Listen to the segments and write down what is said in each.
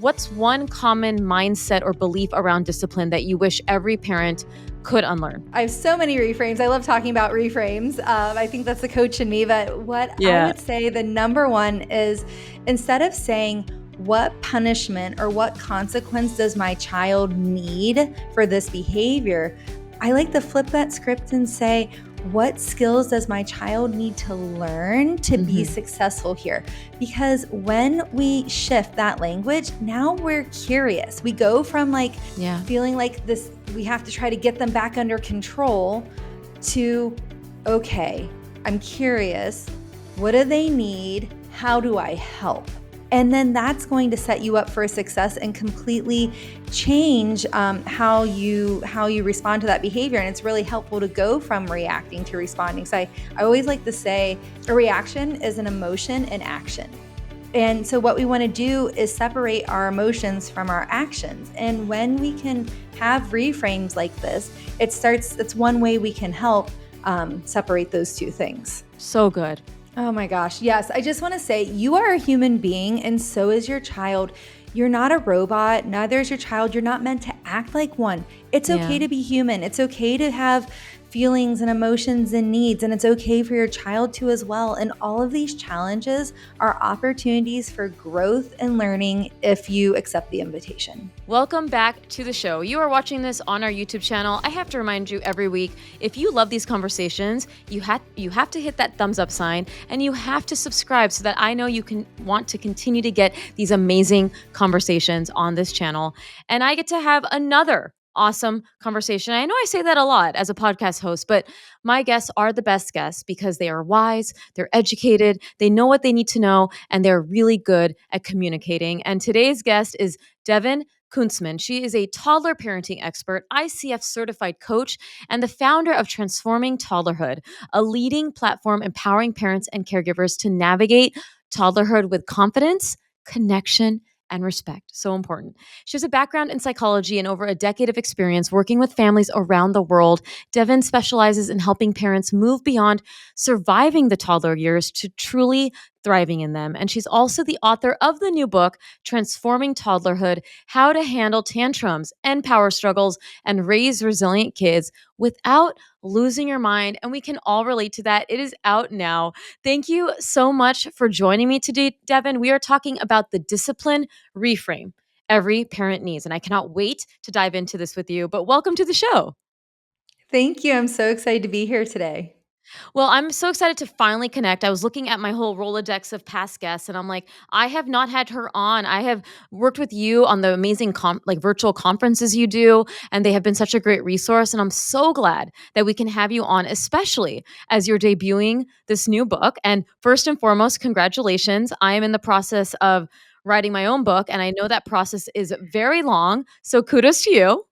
what's one common mindset or belief around discipline that you wish every parent could unlearn? I have so many reframes. I love talking about reframes. I think that's the coach in me. But what I would say the number one is, instead of saying, what punishment or what consequence does my child need for this behavior, I like to flip that script and say, what skills does my child need to learn to be successful here? Because when we shift that language, now we're curious. We go from feeling like this, we have to try to get them back under control, to, okay, I'm curious. What do they need? How do I help? And then that's going to set you up for success and completely change how you respond to that behavior. And it's really helpful to go from reacting to responding. So I always like to say a reaction is an emotion in action. And so what we want to do is separate our emotions from our actions. And when we can have reframes like this, it's one way we can help separate those two things. So good. Oh my gosh. Yes. I just want to say, you are a human being and so is your child. You're not a robot. Neither is your child. You're not meant to act like one. It's okay to be human. It's okay to have feelings and emotions and needs, and it's okay for your child to as well. And all of these challenges are opportunities for growth and learning if you accept the invitation. Welcome back to the show. You are watching this on our YouTube channel. I have to remind you every week, if you love these conversations, you have to hit that thumbs up sign and you have to subscribe so that I know you can want to continue to get these amazing conversations on this channel. And I get to have another awesome conversation. I know I say that a lot as a podcast host, but my guests are the best guests because they are wise, they're educated, they know what they need to know, and they're really good at communicating. And today's guest is Devon Kunzman. She is a toddler parenting expert, ICF certified coach, and the founder of Transforming Toddlerhood, a leading platform empowering parents and caregivers to navigate toddlerhood with confidence, connection, and respect. So important. She has a background in psychology and over a decade of experience working with families around the world. Devon specializes in helping parents move beyond surviving the toddler years to truly thriving in them. And she's also the author of the new book, Transforming Toddlerhood: How to Handle Tantrums and Power Struggles and Raise Resilient Kids Without Losing Your Mind. And we can all relate to that. It is out now. Thank you so much for joining me today, Devon. We are talking about the discipline reframe every parent needs. And I cannot wait to dive into this with you. But welcome to the show. Thank you. I'm so excited to be here today. Well, I'm so excited to finally connect. I was looking at my whole Rolodex of past guests and I'm like, I have not had her on. I have worked with you on the amazing virtual conferences you do, and they have been such a great resource. And I'm so glad that we can have you on, especially as you're debuting this new book. And first and foremost, congratulations. I am in the process of writing my own book, and I know that process is very long. So kudos to you.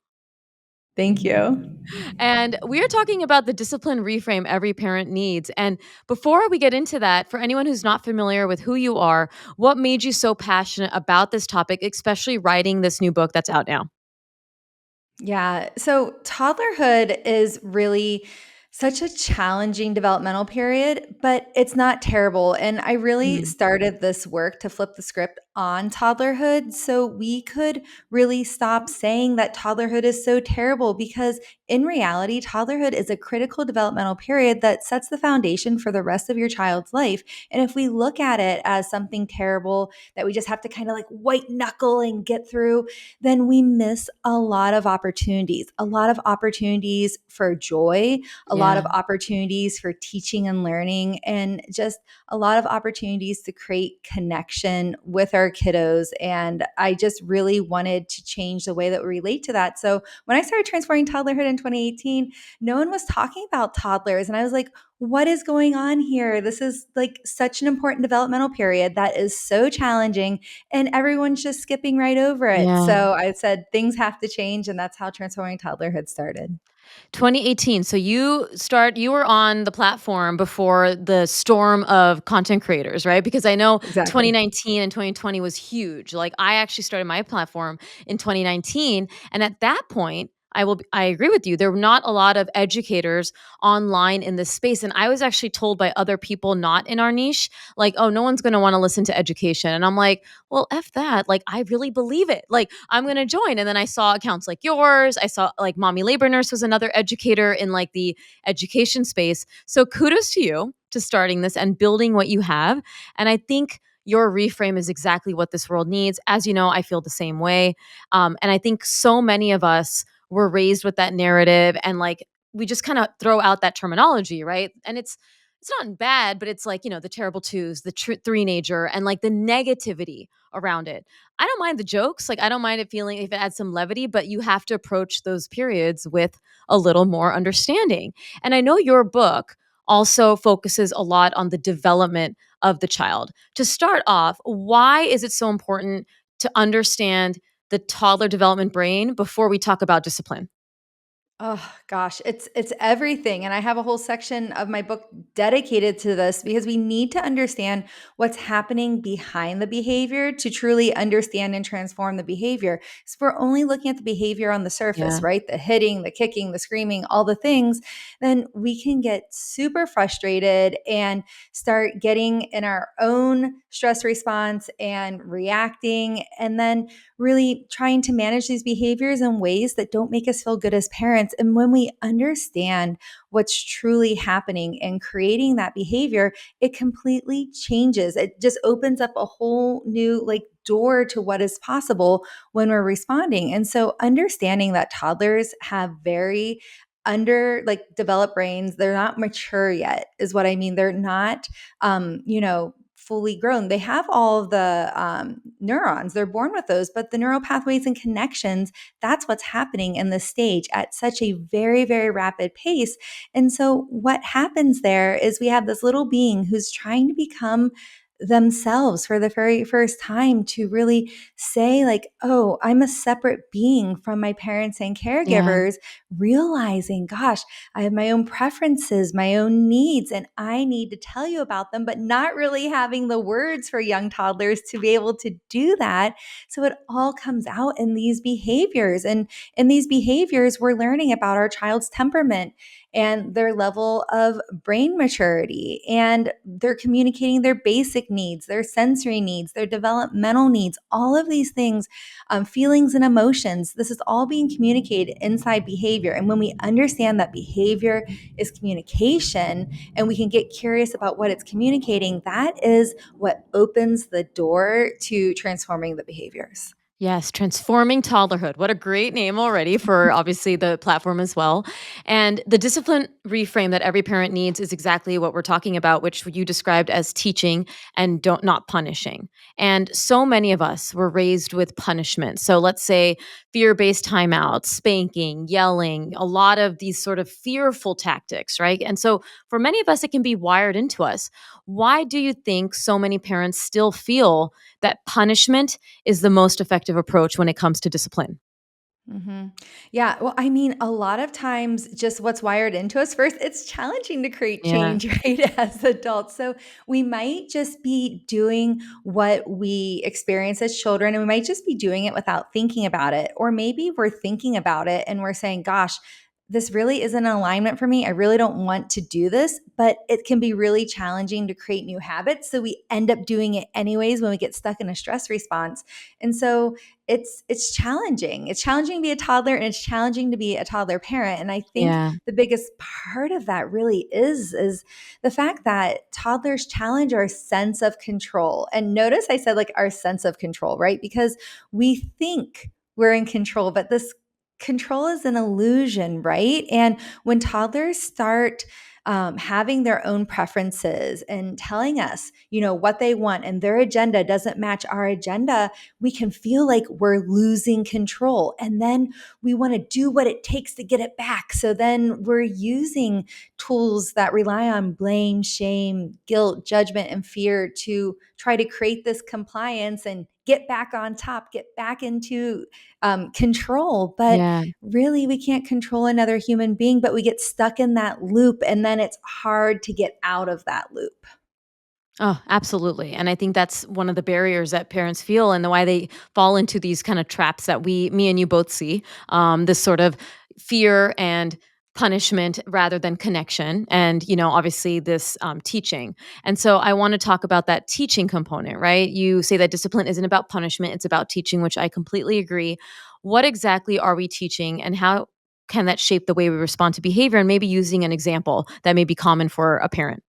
Thank you. And we are talking about the discipline reframe every parent needs. And before we get into that, for anyone who's not familiar with who you are, what made you so passionate about this topic, especially writing this new book that's out now? Yeah. So toddlerhood is really such a challenging developmental period, but it's not terrible. And I really started this work to flip the script on toddlerhood so we could really stop saying that toddlerhood is so terrible, because in reality, toddlerhood is a critical developmental period that sets the foundation for the rest of your child's life. And if we look at it as something terrible that we just have to kind of like white knuckle and get through, then we miss a lot of opportunities for joy, a lot of opportunities for teaching and learning, and just a lot of opportunities to create connection with our kiddos. And I just really wanted to change the way that we relate to that. So when I started Transforming Toddlerhood in 2018, no one was talking about toddlers. And I was like, what is going on here? This is like such an important developmental period that is so challenging, and everyone's just skipping right over it. Yeah. So I said, things have to change. And that's how Transforming Toddlerhood started. 2018. So you were on the platform before the storm of content creators, right? Because I know Exactly. 2019 and 2020 was huge. Like, I actually started my platform in 2019. And at that point, I agree with you. There were not a lot of educators online in this space. And I was actually told by other people not in our niche, like, oh, no one's going to want to listen to education. And I'm like, well, F that. Like, I really believe it. Like, I'm going to join. And then I saw accounts like yours. I saw like Mommy Labor Nurse was another educator in like the education space. So kudos to you to starting this and building what you have. And I think your reframe is exactly what this world needs. As you know, I feel the same way. And I think so many of us were raised with that narrative and like we just kind of throw out that terminology, right? And it's not bad, but it's like, the terrible twos, the three-nager, and like the negativity around it. I don't mind the jokes. Like, I don't mind it feeling if it adds some levity, but you have to approach those periods with a little more understanding. And I know your book also focuses a lot on the development of the child. To start off, why is it so important to understand the toddler development brain before we talk about discipline? Oh gosh, it's everything. And I have a whole section of my book dedicated to this because we need to understand what's happening behind the behavior to truly understand and transform the behavior. So we're only looking at the behavior on the surface, Yeah. right? The hitting, the kicking, the screaming, all the things, then we can get super frustrated and start getting in our own stress response and reacting. And then really trying to manage these behaviors in ways that don't make us feel good as parents. And when we understand what's truly happening and creating that behavior, it completely changes. It just opens up a whole new door to what is possible when we're responding. And so understanding that toddlers have very developed brains, they're not mature yet is what I mean. They're not fully grown. They have all of the neurons, they're born with those, but the neural pathways and connections, that's what's happening in this stage at such a very, very rapid pace. And so, what happens there is we have this little being who's trying to become themselves for the very first time to really say like, oh, I'm a separate being from my parents and Yeah. caregivers, realizing, gosh, I have my own preferences, my own needs, and I need to tell you about them, but not really having the words for young toddlers to be able to do that. So it all comes out in these behaviors. And in these behaviors, we're learning about our child's temperament and their level of brain maturity. And they're communicating their basic needs, their sensory needs, their developmental needs, all of these things, feelings and emotions. This is all being communicated inside behavior. And when we understand that behavior is communication and we can get curious about what it's communicating, that is what opens the door to transforming the behaviors. Yes, Transforming Toddlerhood. What a great name already for obviously the platform as well. And the discipline reframe that every parent needs is exactly what we're talking about, which you described as teaching and don't not punishing. And so many of us were raised with punishment. So let's say fear-based timeouts, spanking, yelling, a lot of these sort of fearful tactics, right? And so for many of us, it can be wired into us. Why do you think so many parents still feel that punishment is the most effective approach when it comes to discipline? hmm Yeah. Well, I mean, a lot of times, just what's wired into us first, it's challenging to create Yeah. change, right, as adults. So we might just be doing what we experience as children, and we might just be doing it without thinking about it. Or maybe we're thinking about it and we're saying, gosh, this really isn't an alignment for me. I really don't want to do this, but it can be really challenging to create new habits. So we end up doing it anyways when we get stuck in a stress response. And so it's challenging. It's challenging to be a toddler and it's challenging to be a toddler parent. And I think Yeah. the biggest part of that really is the fact that toddlers challenge our sense of control. And notice I said like our sense of control, right? Because we think we're in control, but this control is an illusion, right? And when toddlers start having their own preferences and telling us, what they want and their agenda doesn't match our agenda, we can feel like we're losing control. And then we want to do what it takes to get it back. So then we're using tools that rely on blame, shame, guilt, judgment, and fear to try to create this compliance and get back on top, get back into control. But Yeah. really, we can't control another human being, but we get stuck in that loop. And then it's hard to get out of that loop. Oh, absolutely. And I think that's one of the barriers that parents feel and why they fall into these kind of traps that me and you both see. This sort of fear and punishment rather than connection, and obviously this teaching. And so I want to talk about that teaching component, right? You say that discipline isn't about punishment, it's about teaching, which I completely agree. What exactly are we teaching, and how can that shape the way we respond to behavior, and maybe using an example that may be common for a parent?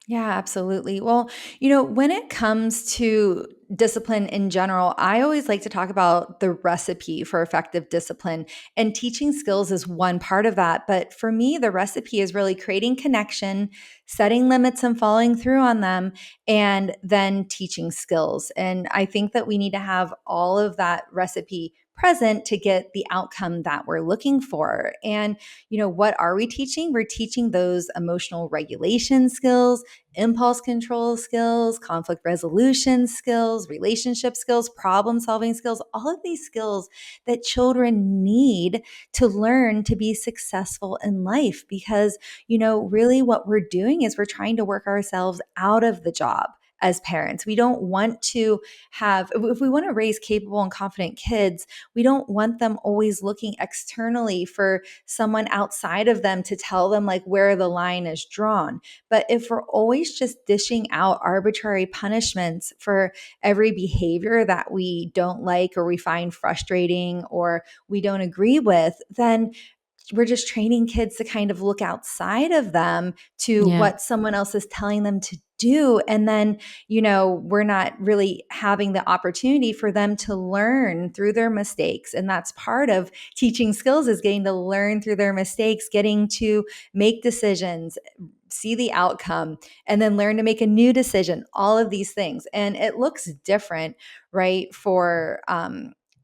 Yeah, absolutely. Well, when it comes to discipline in general, I always like to talk about the recipe for effective discipline. And teaching skills is one part of that. But for me, the recipe is really creating connection, setting limits and following through on them, and then teaching skills. And I think that we need to have all of that recipe present to get the outcome that we're looking for. And, what are we teaching? We're teaching those emotional regulation skills, impulse control skills, conflict resolution skills, relationship skills, problem solving skills, all of these skills that children need to learn to be successful in life. Because, really what we're doing is we're trying to work ourselves out of the job. As parents, we don't want to have, if we want to raise capable and confident kids, we don't want them always looking externally for someone outside of them to tell them like where the line is drawn. But if we're always just dishing out arbitrary punishments for every behavior that we don't like or we find frustrating or we don't agree with, then we're just training kids to kind of look outside of them to Yeah. what someone else is telling them to do. And then, we're not really having the opportunity for them to learn through their mistakes. And that's part of teaching skills, is getting to learn through their mistakes, getting to make decisions, see the outcome, and then learn to make a new decision, all of these things. And it looks different, right? For,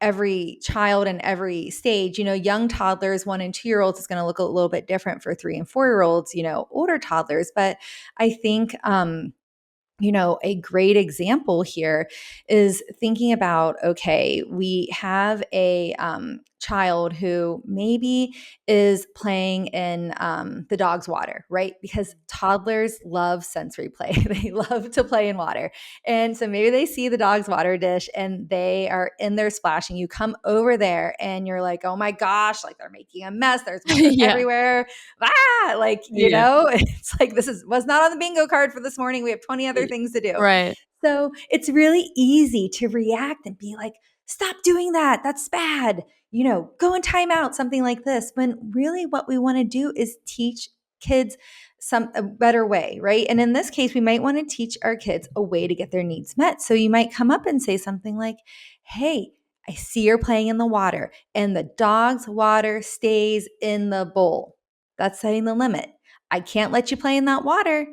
every child and every stage. Young toddlers, 1 and 2 year olds, is going to look a little bit different for 3 and 4 year olds, older toddlers. But I think, a great example here is thinking about, okay, we have a child who maybe is playing in the dog's water, right? Because toddlers love sensory play. They love to play in water. And so maybe they see the dog's water dish and they are in there splashing. You come over there and you're like, oh my gosh, like they're making a mess. There's water Yeah. everywhere. Like, Yeah. it's like this was not on the bingo card for this morning. We have 20 other things to do. Right. So it's really easy to react and be like, stop doing that. That's bad. Go and time out, something like this. When really what we want to do is teach kids a better way, right? And in this case, we might want to teach our kids a way to get their needs met. So you might come up and say something like, hey, I see you're playing in the water and the dog's water stays in the bowl. That's setting the limit. I can't let you play in that water.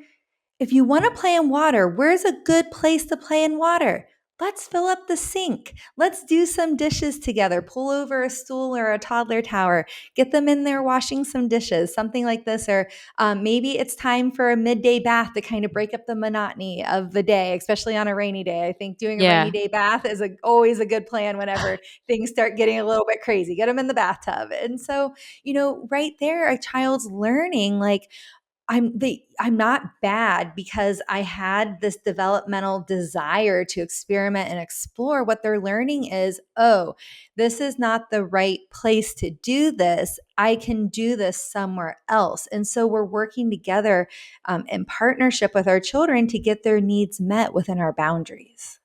If you want to play in water, where's a good place to play in water? Let's fill up the sink. Let's do some dishes together. Pull over a stool or a toddler tower. Get them in there washing some dishes, something like this. Or maybe it's time for a midday bath to kind of break up the monotony of the day, especially on a rainy day. I think doing a rainy Yeah. day bath is always a good plan whenever things start getting a little bit crazy. Get them in the bathtub. And so, right there, a child's learning like, I'm not bad because I had this developmental desire to experiment and explore. What they're learning is, oh, this is not the right place to do this. I can do this somewhere else. And so we're working together in partnership with our children to get their needs met within our boundaries.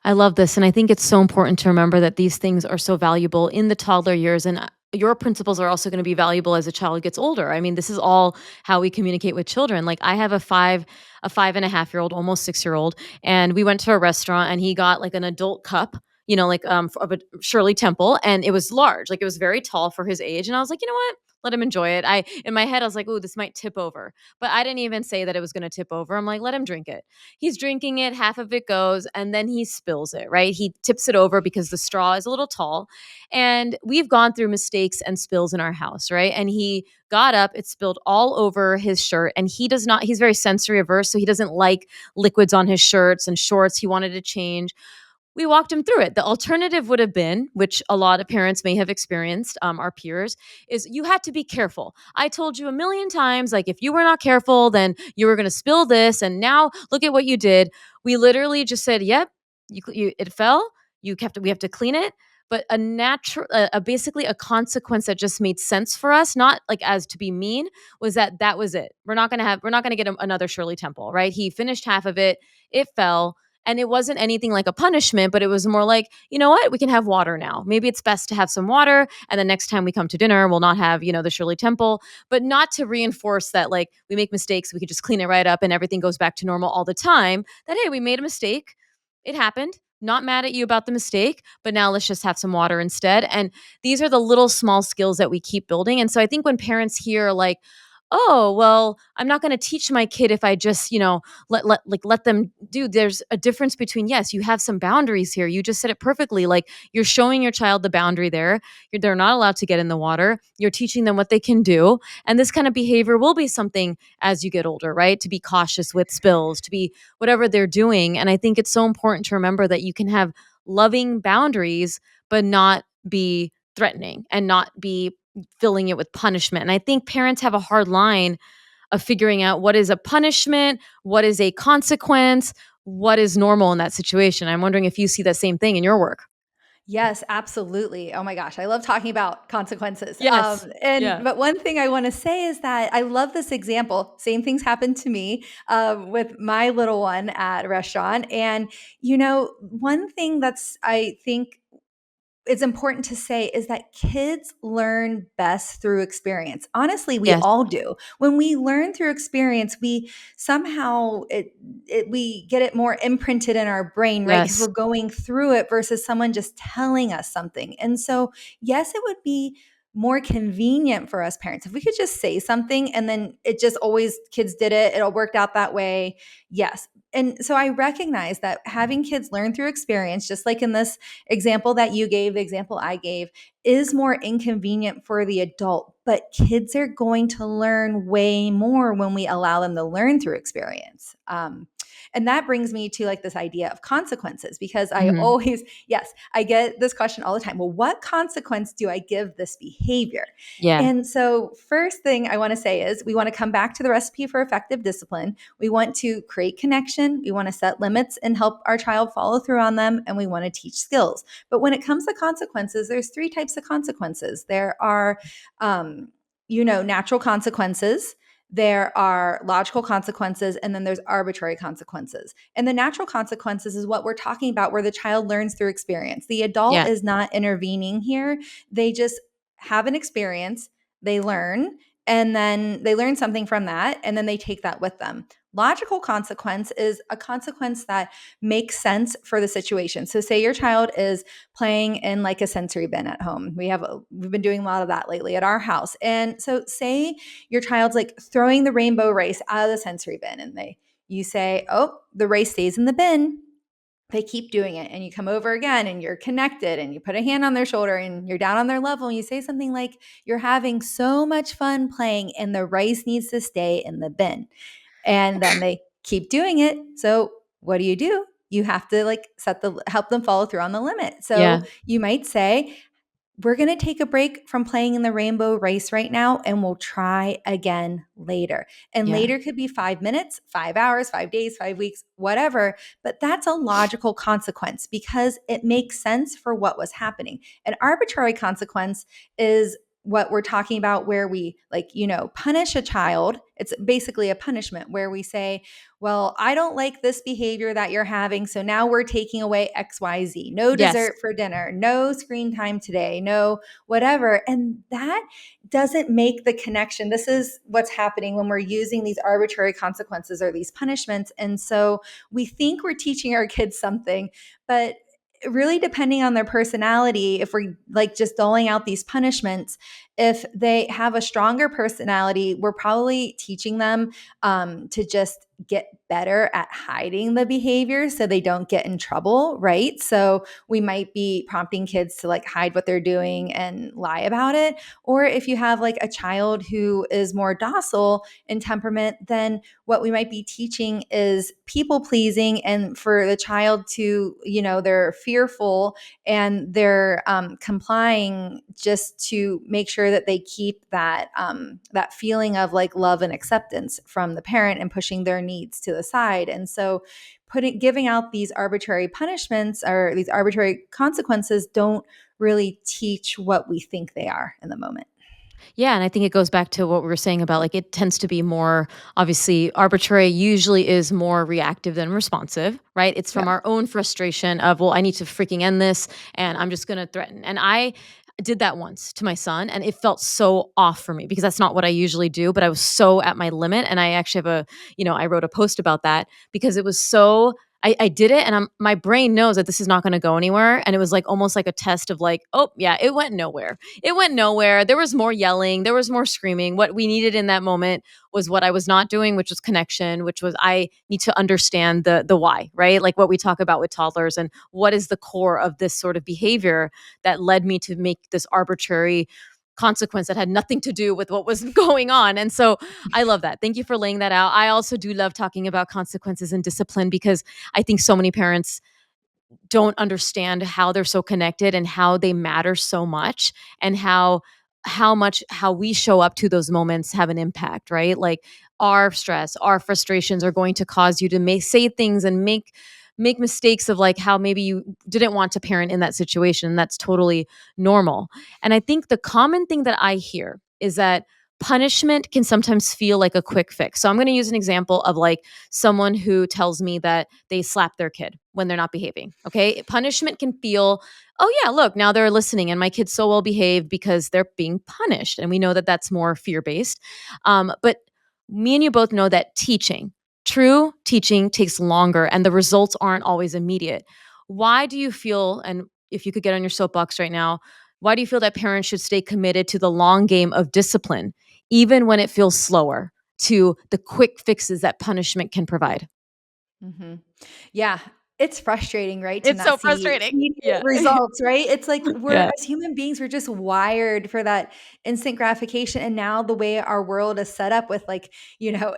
I love this. And I think it's so important to remember that these things are so valuable in the toddler years. And your principles are also going to be valuable as a child gets older. I mean, this is all how we communicate with children. Like I have a 5.5 year old, almost 6 year old, and we went to a restaurant and he got like an adult cup, like of a Shirley Temple, and it was large, like it was very tall for his age. And I was like, you know what? Let him enjoy it. In my head, I was like, oh, this might tip over. But I didn't even say that it was going to tip over. I'm like, let him drink it. He's drinking it, half of it goes, and then he spills it, right? He tips it over because the straw is a little tall. And we've gone through mistakes and spills in our house, right? And he got up, it spilled all over his shirt. And he's very sensory averse. So he doesn't like liquids on his shirts and shorts. He wanted to change. We walked him through it. The alternative would have been, which a lot of parents may have experienced, our peers, is you had to be careful. I told you a million times, like, if you were not careful, then you were going to spill this. And now look at what you did. We literally just said, yep, it fell. we have to clean it. But a natural, basically a consequence that just made sense for us, not like as to be mean, was that was it. We're not gonna get another Shirley Temple, right? He finished half of it, it fell, and it wasn't anything like a punishment, but it was more like, you know what, we can have water now. Maybe it's best to have some water, and the next time we come to dinner, we'll not have, the Shirley Temple, but not to reinforce that like we make mistakes, we can just clean it right up and everything goes back to normal all the time. That hey, we made a mistake, it happened. Not mad at you about the mistake, but now let's just have some water instead. And these are the little small skills that we keep building. And so I think when parents hear like, oh, well, I'm not going to teach my kid if I just, let them do. There's a difference between, yes, you have some boundaries here. You just said it perfectly. Like you're showing your child the boundary there. They're not allowed to get in the water. You're teaching them what they can do. And this kind of behavior will be something as you get older, right? To be cautious with spills, to be whatever they're doing. And I think it's so important to remember that you can have loving boundaries, but not be threatening and not be filling it with punishment. And I think parents have a hard line of figuring out what is a punishment, what is a consequence, what is normal in that situation. I'm wondering if you see that same thing in your work. Yes, absolutely. Oh my gosh, I love talking about consequences. Yes. And Yeah. but one thing I want to say is that I love this example. Same things happened to me with my little one at a restaurant. And one thing that's I think it's important to say is that kids learn best through experience. Honestly, we Yes. all do. When we learn through experience, we somehow we get it more imprinted in our brain, right? Because Yes. we're going through it versus someone just telling us something. And so, yes, it would be more convenient for us parents if we could just say something and then it just always kids did it, it all worked out that way. Yes. And so I recognize that having kids learn through experience, just like in this example that you gave, the example I gave, is more inconvenient for the adult, but kids are going to learn way more when we allow them to learn through experience. And that brings me to like this idea of consequences, because I Hmm. always, yes, I get this question all the time. Well, what consequence do I give this behavior? Yeah. And so, first thing I want to say is we want to come back to the recipe for effective discipline. We want to create connection. We want to set limits and help our child follow through on them. And we want to teach skills. But when it comes to consequences, there's three types of consequences. There are, natural consequences. There are logical consequences, and then there's arbitrary consequences. And the natural consequences is what we're talking about, where the child learns through experience. The adult Yeah. is not intervening here. They just have an experience, they learn, and then they learn something from that, and then they take that with them. Logical consequence is a consequence that makes sense for the situation. So say your child is playing in like a sensory bin at home. We've been doing a lot of that lately at our house. And so say your child's like throwing the rainbow rice out of the sensory bin, and you say, "Oh, the rice stays in the bin." They keep doing it, and you come over again and you're connected and you put a hand on their shoulder and you're down on their level and you say something like, "You're having so much fun playing and the rice needs to stay in the bin." And then they keep doing it. So what do? You have to like help them follow through on the limit. Yeah. So you might say, "We're going to take a break from playing in the rainbow race right now, and we'll try again later." And Yeah. later could be 5 minutes, 5 hours, 5 days, 5 weeks, whatever. But that's a logical consequence because it makes sense for what was happening. An arbitrary consequence is what we're talking about, where we punish a child. It's basically a punishment where we say, "Well, I don't like this behavior that you're having, so now we're taking away XYZ. No Yes. dessert for dinner, no screen time today, no whatever." And that doesn't make the connection. This is what's happening when we're using these arbitrary consequences or these punishments. And so we think we're teaching our kids something, but really depending on their personality, if we're like just doling out these punishments, if they have a stronger personality, we're probably teaching them to just get better at hiding the behavior so they don't get in trouble, right? So we might be prompting kids to like hide what they're doing and lie about it. Or if you have like a child who is more docile in temperament, then what we might be teaching is people pleasing, and for the child to, they're fearful and they're complying just to make sure sure that they keep that feeling of like love and acceptance from the parent and pushing their needs to the side. And so giving out these arbitrary punishments or these arbitrary consequences don't really teach what we think they are in the moment. Yeah, and I think it goes back to what we were saying about like it tends to be more obviously arbitrary usually is more reactive than responsive, right? It's from Yep. our own frustration of, well, I need to freaking end this and I'm just going to threaten. And I did that once to my son and it felt so off for me because that's not what I usually do, but I was so at my limit and I actually have I wrote a post about that because it was so I did it and my brain knows that this is not going to go anywhere and it was like almost like a test of like, oh, yeah, it went nowhere. It went nowhere. There was more yelling, there was more screaming. What we needed in that moment was what I was not doing, which was connection, which was I need to understand the why, right? Like what we talk about with toddlers and what is the core of this sort of behavior that led me to make this arbitrary consequence that had nothing to do with what was going on. And so I love that. Thank you for laying that out. I also do love talking about consequences and discipline because I think so many parents don't understand how they're so connected and how they matter so much and how we show up to those moments have an impact, right? Like our stress, our frustrations are going to cause you to say things and make mistakes of like how maybe you didn't want to parent in that situation. That's totally normal. And I think the common thing that I hear is that punishment can sometimes feel like a quick fix. So I'm going to use an example of like someone who tells me that they slap their kid when they're not behaving. Okay. Punishment can feel, oh, yeah, look, now they're listening and my kid's so well behaved because they're being punished. And we know that that's more fear based. But me and you both know that true teaching takes longer and the results aren't always immediate. Why do you feel, and if you could get on your soapbox right now, why do you feel that parents should stay committed to the long game of discipline, even when it feels slower, to the quick fixes that punishment can provide? hmm Yeah, it's frustrating, right, to It's not so see frustrating. immediate Yeah. results, right? It's like we're Yeah. as human beings, we're just wired for that instant gratification. And now the way our world is set up with like,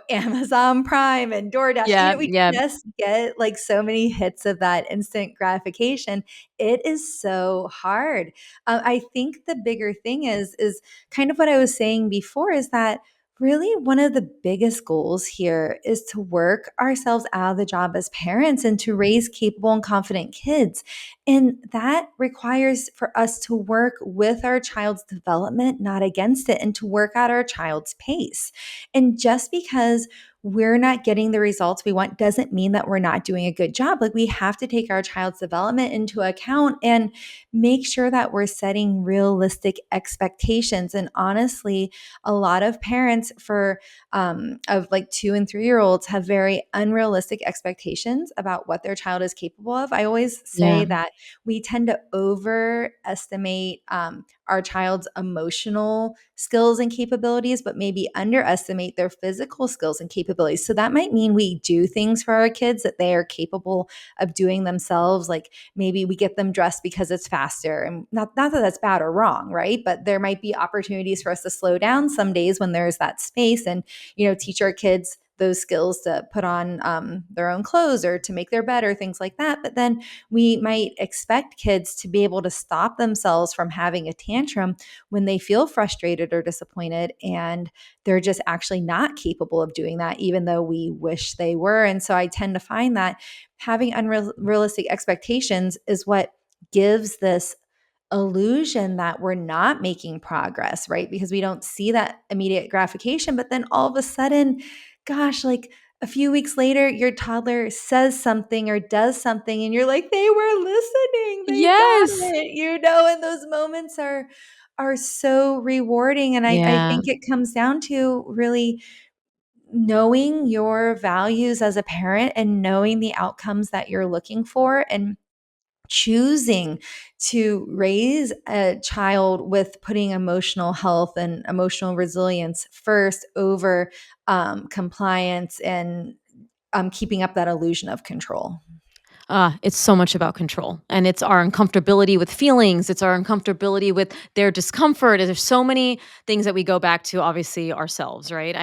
Amazon Prime and DoorDash, Yeah. we Yeah. just get like so many hits of that instant gratification. It is so hard. I think the bigger thing is kind of what I was saying before is that really, one of the biggest goals here is to work ourselves out of the job as parents and to raise capable and confident kids. And that requires for us to work with our child's development, not against it, and to work at our child's pace. And just because we're not getting the results we want doesn't mean that we're not doing a good job. Like we have to take our child's development into account and make sure that we're setting realistic expectations. And honestly, a lot of parents of like 2 and 3 year olds have very unrealistic expectations about what their child is capable of. I always say Yeah. that we tend to overestimate our child's emotional skills and capabilities, but maybe underestimate their physical skills and capabilities. So that might mean we do things for our kids that they are capable of doing themselves. Like maybe we get them dressed because it's faster. And not that that's bad or wrong, right? But there might be opportunities for us to slow down some days when there's that space and, teach our kids those skills to put on their own clothes or to make their bed or things like that. But then we might expect kids to be able to stop themselves from having a tantrum when they feel frustrated or disappointed. And they're just actually not capable of doing that, even though we wish they were. And so I tend to find that having unrealistic expectations is what gives this illusion that we're not making progress, right? Because we don't see that immediate gratification. But then all of a sudden, gosh, like a few weeks later, your toddler says something or does something, and you're like, they were listening, they got Yes. it, and those moments are so rewarding. And I Yeah. think it comes down to really knowing your values as a parent and knowing the outcomes that you're looking for and choosing to raise a child with putting emotional health and emotional resilience first over compliance and keeping up that illusion of control. It's so much about control and it's our uncomfortability with feelings. It's our uncomfortability with their discomfort. There's so many things that we go back to, obviously, ourselves, right?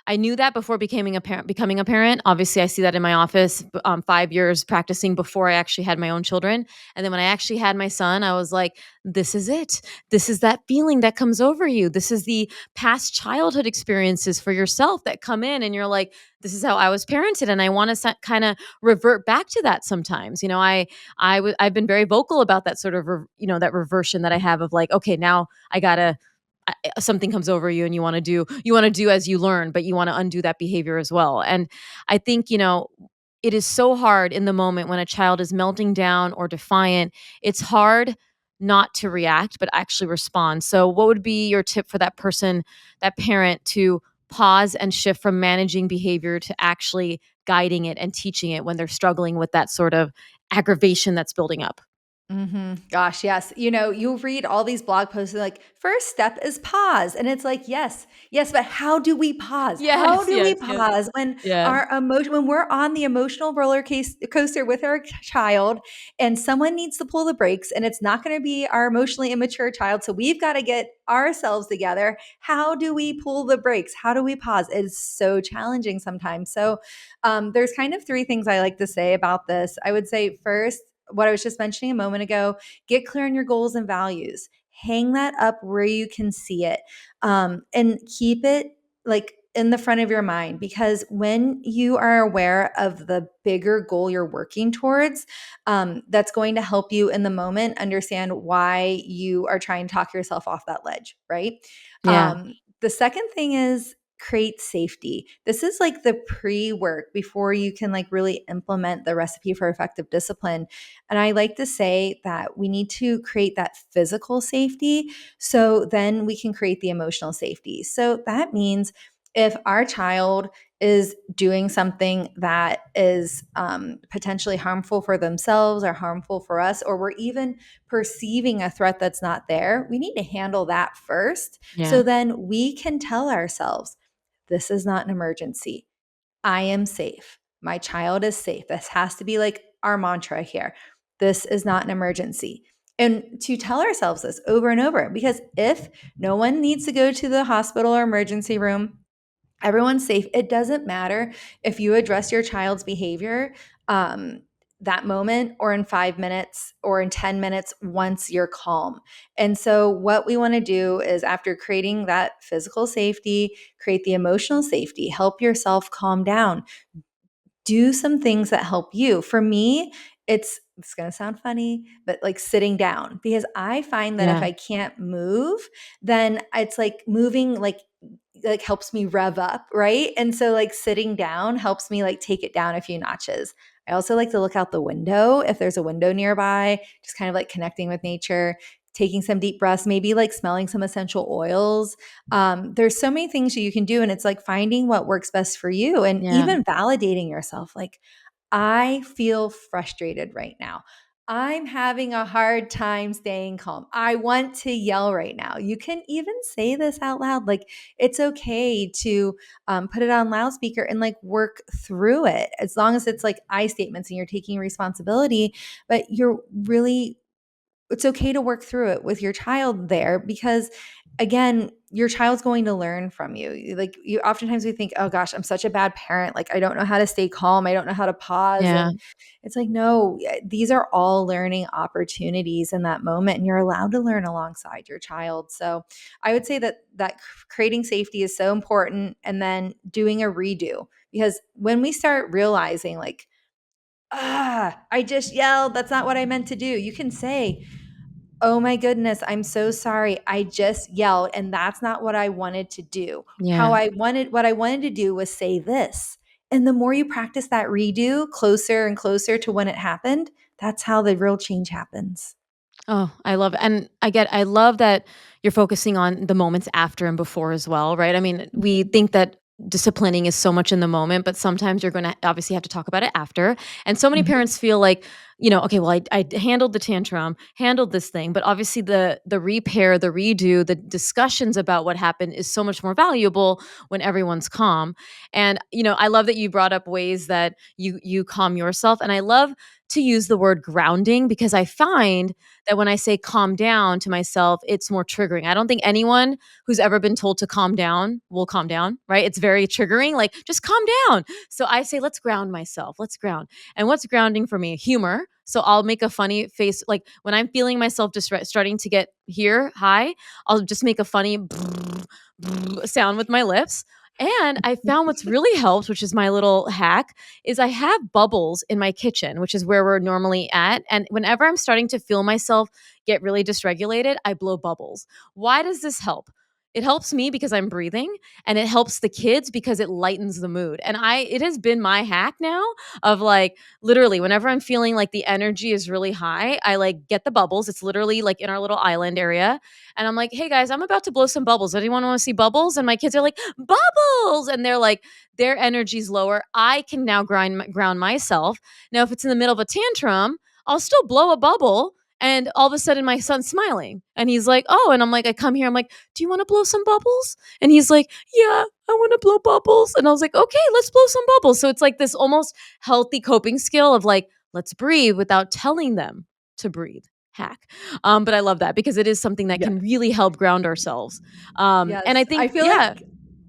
I I knew that before becoming a parent. Obviously, I see that in my office, 5 years practicing before I actually had my own children. And then when I actually had my son, I was like, this is it. This is that feeling that comes over you. This is the past childhood experiences for yourself that come in, and you're like, this is how I was parented. And I want to kind of revert back to that sometimes. I've been very vocal about that sort of, that reversion that I have of like, okay, now I gotta, something comes over you and you want to do as you learn, but you want to undo that behavior as well. And I think, it is so hard in the moment when a child is melting down or defiant. It's hard not to react, but actually respond. So what would be your tip for that person, that parent, to pause and shift from managing behavior to actually guiding it and teaching it when they're struggling with that sort of aggravation that's building up? Gosh, yes. You'll read all these blog posts like, first step is pause. And it's like, yes, yes, but how do we pause? How Yes, do we yes, yes. pause when Yeah. our emotion, when we're on the emotional coaster with our child and someone needs to pull the brakes and it's not going to be our emotionally immature child. So we've got to get ourselves together. How do we pull the brakes? How do we pause? It's so challenging sometimes. So there's kind of three things I like to say about this. I would say first, what I was just mentioning a moment ago, get clear on your goals and values. Hang that up where you can see it, and keep it like in the front of your mind, because when you are aware of the bigger goal you're working towards, that's going to help you in the moment understand why you are trying to talk yourself off that ledge, right? Yeah. The second thing is create safety. This is like the pre-work before you can like really implement the recipe for effective discipline. And I like to say that we need to create that physical safety so then we can create the emotional safety. So that means if our child is doing something that is potentially harmful for themselves or harmful for us, or we're even perceiving a threat that's not there, we need to handle that first. Yeah. So then we can tell ourselves, this is not an emergency. I am safe. My child is safe. This has to be like our mantra here. This is not an emergency. And to tell ourselves this over and over, because if no one needs to go to the hospital or emergency room, everyone's safe. It doesn't matter if you address your child's behavior that moment or in 5 minutes or in 10 minutes once you're calm. And so, what we want to do is, after creating that physical safety, create the emotional safety, help yourself calm down, do some things that help you. For me, it's going to sound funny, but like sitting down, because I find that if Yeah. I can't move, then it's like moving like helps me rev up, right? And so like sitting down helps me like take it down a few notches. I also like to look out the window if there's a window nearby, just kind of like connecting with nature, taking some deep breaths, maybe like smelling some essential oils. There's so many things that you can do, and it's like finding what works best for you and Yeah. even validating yourself. Like, I feel frustrated right now. I'm having a hard time staying calm. I want to yell right now. You can even say this out loud. Like, it's okay to put it on loudspeaker and like work through it, as long as it's like I statements and you're taking responsibility, but it's okay to work through it with your child there, because again, your child's going to learn from you. Like, you oftentimes we think, oh gosh, I'm such a bad parent, like I don't know how to stay calm, I don't know how to pause. Yeah. And it's like, no, these are all learning opportunities in that moment, and you're allowed to learn alongside your child. So I would say that creating safety is so important, and then doing a redo, because when we start realizing like, I just yelled, that's not what I meant to do, you can say, oh my goodness, I'm so sorry. I just yelled and that's not what I wanted to do. Yeah. What I wanted to do was say this. And the more you practice that redo closer and closer to when it happened, that's how the real change happens. Oh, I love it. And I love that you're focusing on the moments after and before as well, right? I mean, we think that disciplining is so much in the moment, but sometimes you're going to obviously have to talk about it after. And so many Mhm. parents feel like, okay, well, I handled the tantrum, handled this thing, but obviously the repair, the redo, the discussions about what happened is so much more valuable when everyone's calm. And I love that you brought up ways that you calm yourself, and I love to use the word grounding because I find that when I say calm down to myself, it's more triggering. I don't think anyone who's ever been told to calm down will calm down, right? It's very triggering, like, just calm down. So I say, let's ground myself. Let's ground. And what's grounding for me? Humor. So I'll make a funny face. Like when I'm feeling myself just starting to get here high, I'll just make a funny sound with my lips. And I found what's really helped, which is my little hack, is I have bubbles in my kitchen, which is where we're normally at. And whenever I'm starting to feel myself get really dysregulated, I blow bubbles. Why does this help? It helps me because I'm breathing, and it helps the kids because it lightens the mood. And it has been my hack now of like literally whenever I'm feeling like the energy is really high, I like get the bubbles. It's literally like in our little island area. And I'm like, hey guys, I'm about to blow some bubbles. Anyone want to see bubbles? And my kids are like, bubbles. And they're like, their energy's lower. I can now ground myself. Now, if it's in the middle of a tantrum, I'll still blow a bubble. And all of a sudden, my son's smiling. And he's like, oh, and I'm like, I come here. I'm like, do you want to blow some bubbles? And he's like, yeah, I want to blow bubbles. And I was like, okay, let's blow some bubbles. So it's like this almost healthy coping skill of like, let's breathe without telling them to breathe. Hack. But I love that because it is something that Yeah. can really help ground ourselves. And I Yes. think, yeah,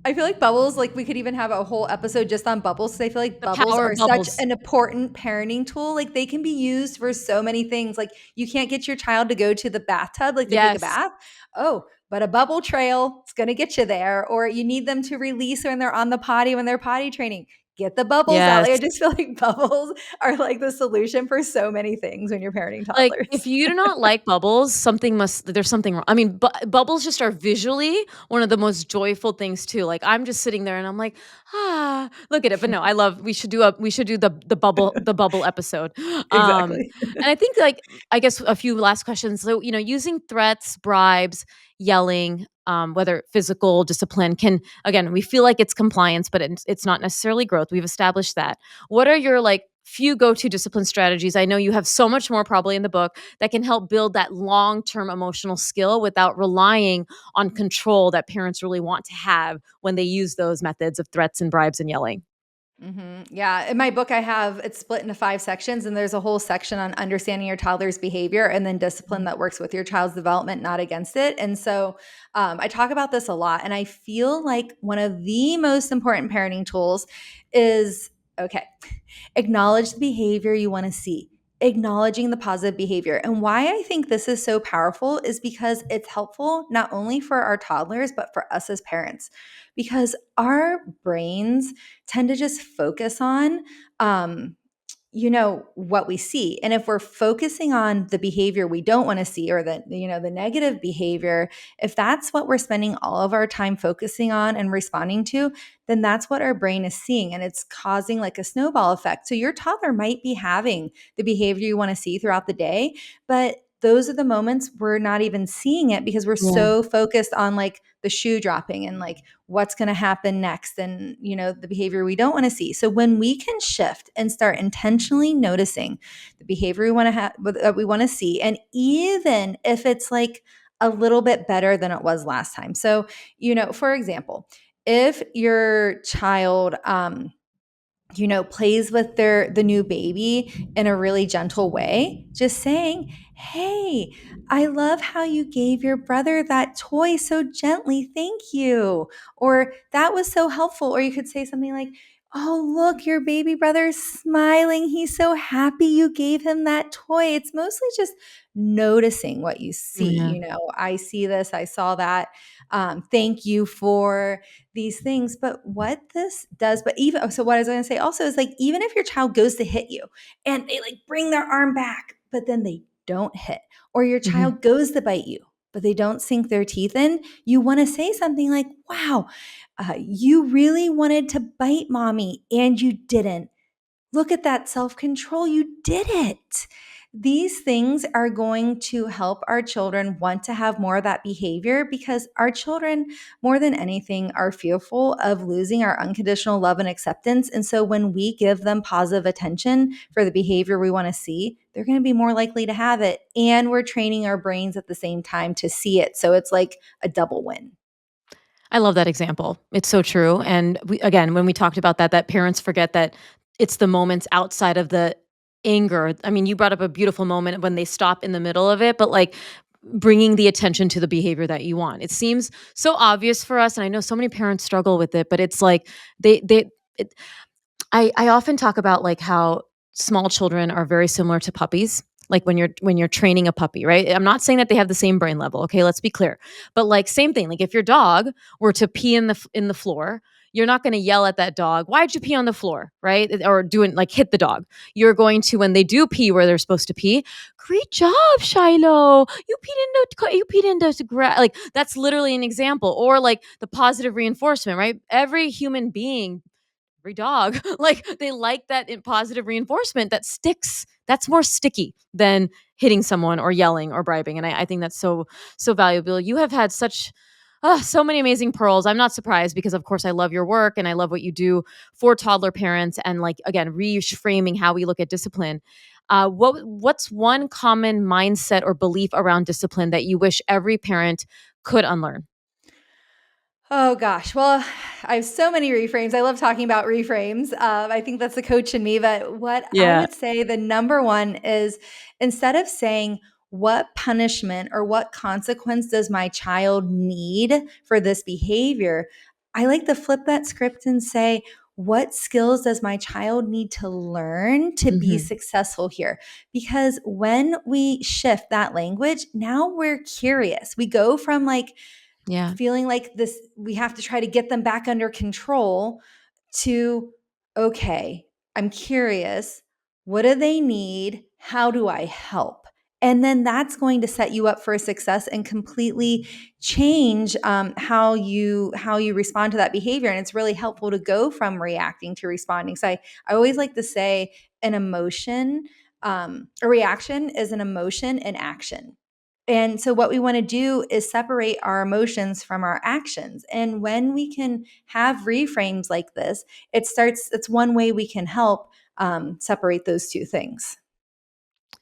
I feel like bubbles, like we could even have a whole episode just on bubbles. 'Cause I feel like the bubbles power are of such bubbles. an important parenting tool. Like they can be used for so many things. Like you can't get your child to go to the bathtub, like to take a Yes. bath. Oh, but a bubble trail is going to get you there. Or you need them to release when they're on the potty, when they're potty training. Get the bubbles out. Yes. Like I just feel like bubbles are like the solution for so many things when you're parenting Like, if toddlers. you do not like bubbles, there's something wrong. I mean, bubbles just are visually one of the most joyful things too. Like, I'm just sitting there and I'm like, look at it. But no, we should do the bubble episode. Exactly. And I think like, I guess a few last questions. So, using threats, bribes, yelling, whether physical discipline can, again, we feel like it's compliance, but it's not necessarily growth. We've established that. What are your like few go-to discipline strategies? I know you have so much more probably in the book that can help build that long-term emotional skill without relying on control that parents really want to have when they use those methods of threats and bribes and yelling. Yeah. In my book, it's split into 5 sections, and there's a whole section on understanding your toddler's behavior and then discipline that works with your child's development, not against it. And so I talk about this a lot. And I feel like one of the most important parenting tools is okay, acknowledge the behavior you want to see. Acknowledging the positive behavior. And why I think this is so powerful is because it's helpful not only for our toddlers, but for us as parents, because our brains tend to just focus on what we see. And if we're focusing on the behavior we don't want to see, or the negative behavior, if that's what we're spending all of our time focusing on and responding to, then that's what our brain is seeing, and it's causing like a snowball effect. So your toddler might be having the behavior you want to see throughout the day, but those are the moments we're not even seeing it because we're Yeah. so focused on like the shoe dropping and like what's going to happen next, and the behavior we don't want to see. So when we can shift and start intentionally noticing the behavior we want to have, that we want to see, and even if it's like a little bit better than it was last time. So for example, if your child plays with the new baby in a really gentle way, just saying, hey, I love how you gave your brother that toy so gently. Thank you. Or that was so helpful. Or you could say something like, oh, look, your baby brother's smiling. He's so happy you gave him that toy. It's mostly just noticing what you see. Yeah. I see this, I saw that. Thank you for these things. But what this does, so what I was going to say also is like, even if your child goes to hit you and they like bring their arm back, but then they don't hit, or your Mhm. child goes to bite you, but they don't sink their teeth in, you want to say something like, wow, you really wanted to bite mommy and you didn't. Look at that self-control. You did it. These things are going to help our children want to have more of that behavior, because our children, more than anything, are fearful of losing our unconditional love and acceptance. And so when we give them positive attention for the behavior we want to see, they're going to be more likely to have it. And we're training our brains at the same time to see it. So it's like a double win. I love that example. It's so true. And again, when we talked about that parents forget that it's the moments outside of the anger. I mean, you brought up a beautiful moment when they stop in the middle of it, but like bringing the attention to the behavior that you want. It seems so obvious for us, and I know so many parents struggle with it, but it's like they it, I often talk about like how small children are very similar to puppies. Like when you're training a puppy, right? I'm not saying that they have the same brain level. Okay, let's be clear. But like same thing. Like if your dog were to pee in the floor, you're not going to yell at that dog, "Why'd you pee on the floor?" Right? Or doing like hit the dog. You're going to, when they do pee where they're supposed to pee, "Great job, Shiloh. You peed into the grass." Like that's literally an example. Or like the positive reinforcement, right? Every human being, every dog, like they like that in positive reinforcement that sticks. That's more sticky than hitting someone or yelling or bribing. And I think that's so valuable. You have had so many amazing pearls. I'm not surprised because of course I love your work and I love what you do for toddler parents and like again reframing how we look at discipline. What's one common mindset or belief around discipline that you wish every parent could unlearn? Oh gosh. Well, I have so many reframes. I love talking about reframes. I think that's the coach in me. But what I Yeah. would say the number one is instead of saying, what punishment or what consequence does my child need for this behavior? I like to flip that script and say, what skills does my child need to learn to be Hmm. successful here? Because when we shift that language, now we're curious. We go from like, Yeah. feeling like this we have to try to get them back under control to okay, I'm curious, what do they need, how do I help? And then that's going to set you up for success and completely change how you respond to that behavior. And it's really helpful to go from reacting to responding. So I always like to say an emotion, a reaction is an emotion in action. And so, what we want to do is separate our emotions from our actions. And when we can have reframes like this, it's one way we can help separate those two things.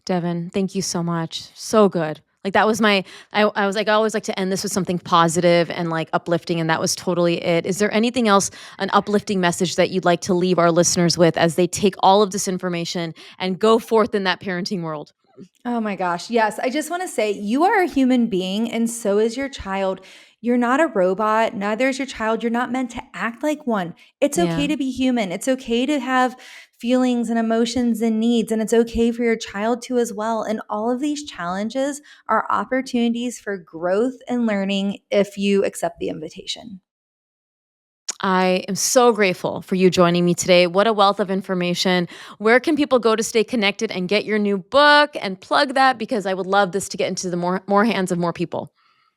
Devon, thank you so much. So good. Like that was I was like, I always like to end this with something positive and like uplifting. And that was totally it. Is there anything else, an uplifting message that you'd like to leave our listeners with as they take all of this information and go forth in that parenting world? Oh my gosh. Yes. I just want to say you are a human being and so is your child. You're not a robot. Neither is your child. You're not meant to act like one. It's okay Yeah. to be human. It's okay to have feelings and emotions and needs. And it's okay for your child to as well. And all of these challenges are opportunities for growth and learning if you accept the invitation. I am so grateful for you joining me today. What a wealth of information. Where can people go to stay connected and get your new book and plug that? Because I would love this to get into the more hands of more people.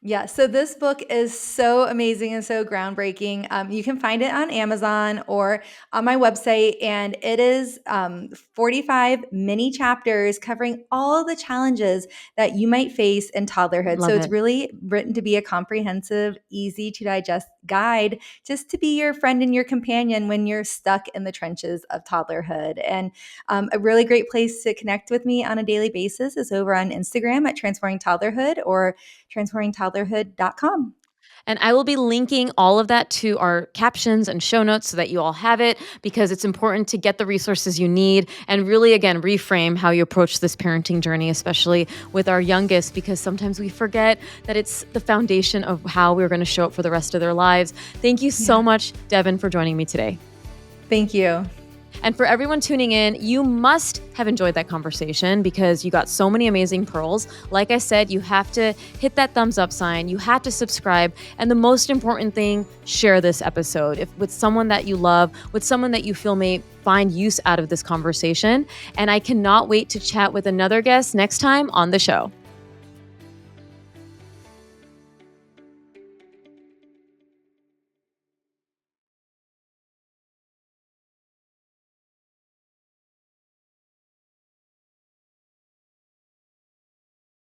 Yeah, so this book is so amazing and so groundbreaking. You can find it on Amazon or on my website, and it is 45 mini chapters covering all the challenges that you might face in toddlerhood. So Love it's it. really written to be a comprehensive, easy to digest guide just to be your friend and your companion when you're stuck in the trenches of toddlerhood. And a really great place to connect with me on a daily basis is over on Instagram at Transforming Toddlerhood or transformingtoddlerhood.com. And I will be linking all of that to our captions and show notes so that you all have it because it's important to get the resources you need and really, again, reframe how you approach this parenting journey, especially with our youngest, because sometimes we forget that it's the foundation of how we're going to show up for the rest of their lives. Thank you Yeah. so much, Devon, for joining me today. Thank you. And for everyone tuning in, you must have enjoyed that conversation because you got so many amazing pearls. Like I said, you have to hit that thumbs up sign. You have to subscribe. And the most important thing, share this episode with someone that you love, with someone that you feel may find use out of this conversation. And I cannot wait to chat with another guest next time on the show.